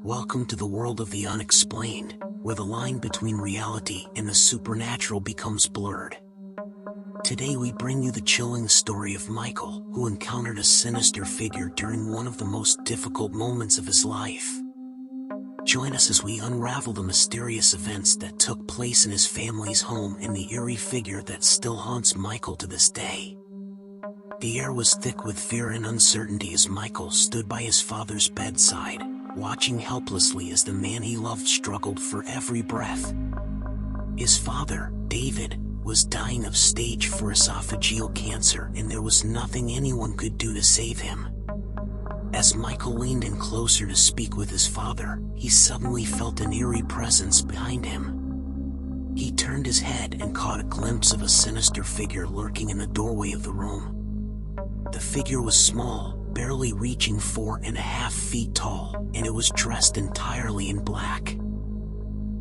Welcome to the world of the unexplained, where the line between reality and the supernatural becomes blurred. Today we bring you the chilling story of Michael, who encountered a sinister figure during one of the most difficult moments of his life. Join us as we unravel the mysterious events that took place in his family's home and the eerie figure that still haunts Michael to this day. The air was thick with fear and uncertainty as Michael stood by his father's bedside, watching helplessly as the man he loved struggled for every breath. His father, David, was dying of stage 4 esophageal cancer, and there was nothing anyone could do to save him. As Michael leaned in closer to speak with his father, he suddenly felt an eerie presence behind him. He turned his head and caught a glimpse of a sinister figure lurking in the doorway of the room. The figure was small, barely reaching 4.5 feet tall, and it was dressed entirely in black.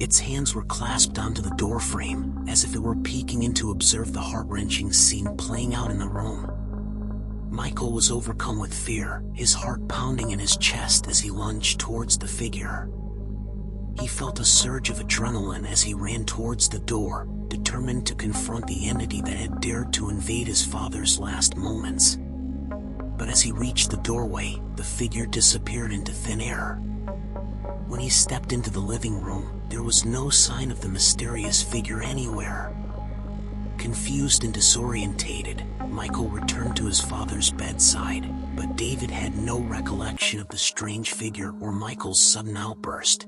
Its hands were clasped onto the doorframe, as if it were peeking in to observe the heart-wrenching scene playing out in the room. Michael was overcome with fear, his heart pounding in his chest as he lunged towards the figure. He felt a surge of adrenaline as he ran towards the door, determined to confront the entity that had dared to invade his father's last moments. But as he reached the doorway, the figure disappeared into thin air. When he stepped into the living room, there was no sign of the mysterious figure anywhere. Confused and disorientated, Michael returned to his father's bedside, but David had no recollection of the strange figure or Michael's sudden outburst.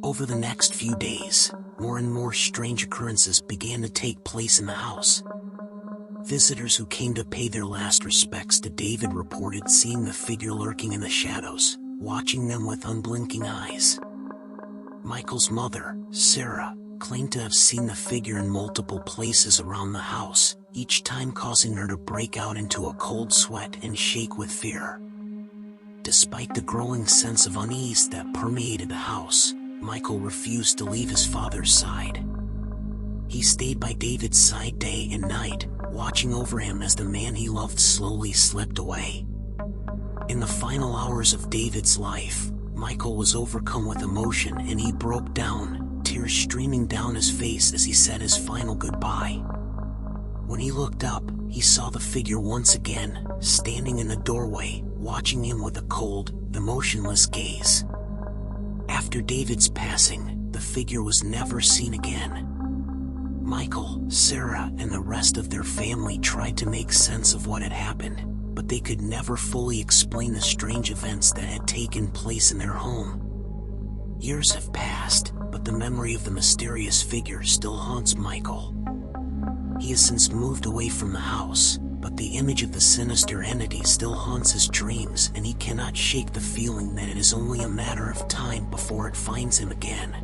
Over the next few days, more and more strange occurrences began to take place in the house. Visitors who came to pay their last respects to David reported seeing the figure lurking in the shadows, watching them with unblinking eyes. Michael's mother, Sarah, claimed to have seen the figure in multiple places around the house, each time causing her to break out into a cold sweat and shake with fear. Despite the growing sense of unease that permeated the house, Michael refused to leave his father's side. He stayed by David's side day and night, watching over him as the man he loved slowly slipped away. In the final hours of David's life, Michael was overcome with emotion and he broke down, tears streaming down his face as he said his final goodbye. When he looked up, he saw the figure once again, standing in the doorway, watching him with a cold, emotionless gaze. After David's passing, the figure was never seen again. Michael, Sarah, and the rest of their family tried to make sense of what had happened, but they could never fully explain the strange events that had taken place in their home. Years have passed, but the memory of the mysterious figure still haunts Michael. He has since moved away from the house, but the image of the sinister entity still haunts his dreams, and he cannot shake the feeling that it is only a matter of time before it finds him again.